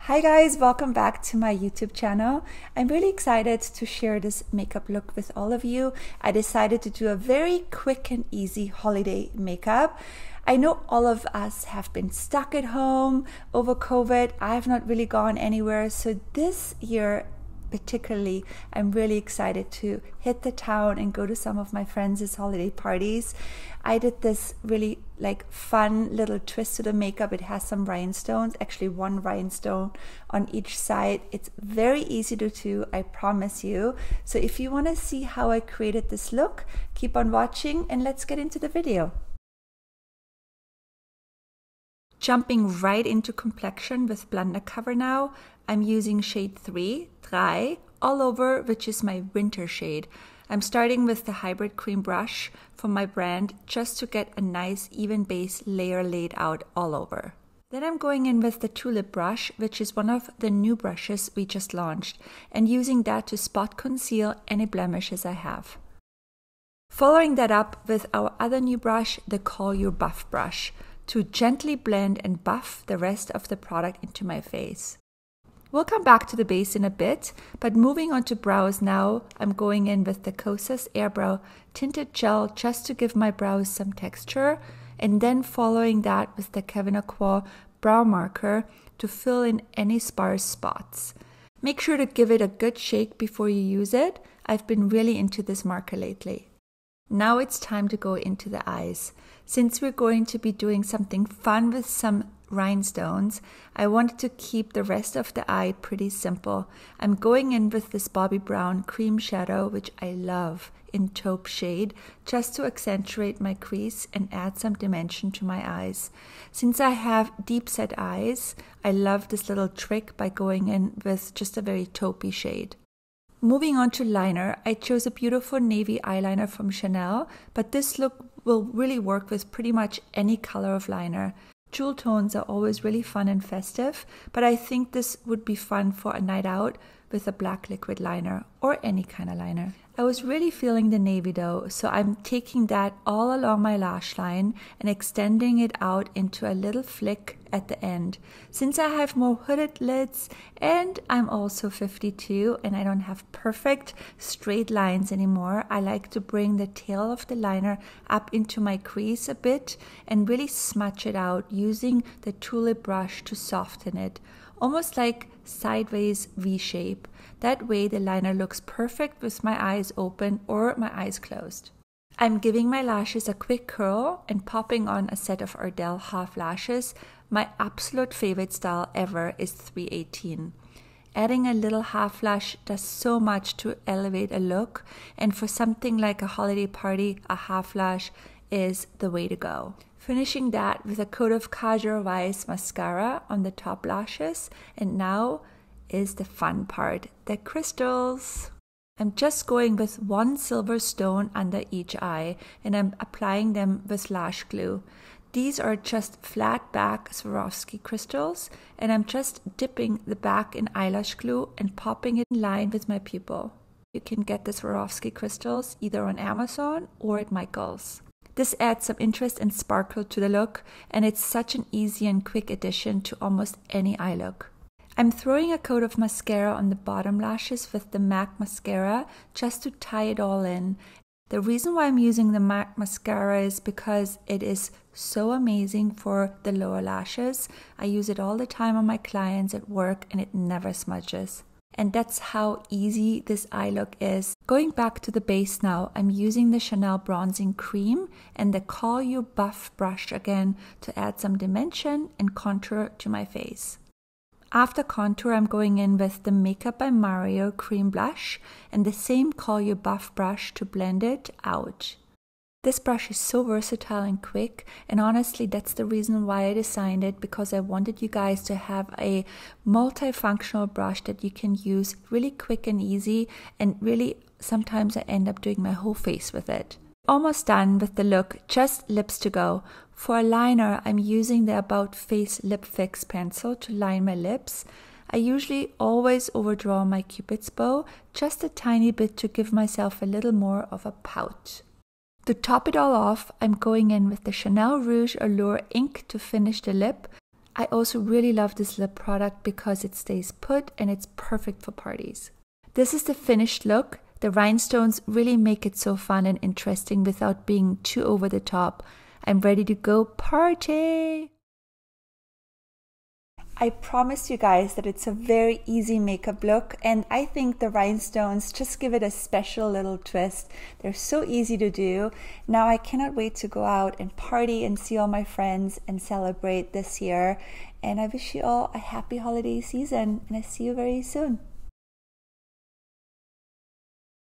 Hi guys, welcome back to my YouTube channel. I'm really excited to share this makeup look with all of you. I decided to do a very quick and easy holiday makeup. I know all of us have been stuck at home over COVID. I have not really gone anywhere. So this year particularly, I'm really excited to hit the town and go to some of my friends' holiday parties. I did this really fun little twist to the makeup. It has some rhinestones, actually one rhinestone on each side. It's very easy to do, I promise you. So if you want to see how I created this look, keep on watching and let's get into the video. Jumping right into complexion with Blender Cover now, I'm using shade 3, all over, which is my winter shade. I'm starting with the hybrid cream brush from my brand just to get a nice even base layer laid out all over. Then I'm going in with the tulip brush, which is one of the new brushes we just launched, and using that to spot conceal any blemishes I have. Following that up with our other new brush, the Call Your Buff brush, to gently blend and buff the rest of the product into my face. We'll come back to the base in a bit, but moving on to brows now, I'm going in with the Kosas Airbrow Tinted Gel just to give my brows some texture, and then following that with the Kevyn Aucoin Brow Marker to fill in any sparse spots. Make sure to give it a good shake before you use it. I've been really into this marker lately. Now it's time to go into the eyes. Since we're going to be doing something fun with some rhinestones, I wanted to keep the rest of the eye pretty simple. I'm going in with this Bobbi Brown cream shadow, which I love, in taupe shade, just to accentuate my crease and add some dimension to my eyes. Since I have deep set eyes, I love this little trick by going in with just a very taupey shade. Moving on to liner, I chose a beautiful navy eyeliner from Chanel, but this look will really work with pretty much any color of liner. Jewel tones are always really fun and festive, but I think this would be fun for a night out with a black liquid liner or any kind of liner. I was really feeling the navy though, so I'm taking that all along my lash line and extending it out into a little flick at the end. Since I have more hooded lids and I'm also 52 and I don't have perfect straight lines anymore, I like to bring the tail of the liner up into my crease a bit and really smudge it out using the tulip brush to soften it. Almost like sideways V-shape. That way the liner looks perfect with my eyes open or my eyes closed. I'm giving my lashes a quick curl and popping on a set of Ardell half lashes. My absolute favorite style ever is 318. Adding a little half lash does so much to elevate a look, and for something like a holiday party, a half lash is the way to go. Finishing that with a coat of Kajal Weiss mascara on the top lashes, and now is the fun part, the crystals. I'm just going with one silver stone under each eye and I'm applying them with lash glue. These are just flat back Swarovski crystals and I'm just dipping the back in eyelash glue and popping it in line with my pupil. You can get the Swarovski crystals either on Amazon or at Michael's. This adds some interest and sparkle to the look, and it's such an easy and quick addition to almost any eye look. I'm throwing a coat of mascara on the bottom lashes with the MAC mascara just to tie it all in. The reason why I'm using the MAC mascara is because it is so amazing for the lower lashes. I use it all the time on my clients at work and it never smudges. And that's how easy this eye look is. Going back to the base now, I'm using the Chanel Bronzing Cream and the Call Your Buff brush again to add some dimension and contour to my face. After contour, I'm going in with the Makeup by Mario Cream Blush and the same Call Your Buff brush to blend it out. This brush is so versatile and quick, and honestly that's the reason why I designed it, because I wanted you guys to have a multifunctional brush that you can use really quick and easy, and really sometimes I end up doing my whole face with it. Almost done with the look, just lips to go. For a liner, I'm using the About Face Lip Fix pencil to line my lips. I usually always overdraw my Cupid's bow, just a tiny bit to give myself a little more of a pout. To top it all off, I'm going in with the Chanel Rouge Allure ink to finish the lip. I also really love this lip product because it stays put and it's perfect for parties. This is the finished look. The rhinestones really make it so fun and interesting without being too over the top. I'm ready to go party! I promised you guys that it's a very easy makeup look, and I think the rhinestones just give it a special little twist. They're so easy to do. Now I cannot wait to go out and party and see all my friends and celebrate this year. And I wish you all a happy holiday season, and I see you very soon.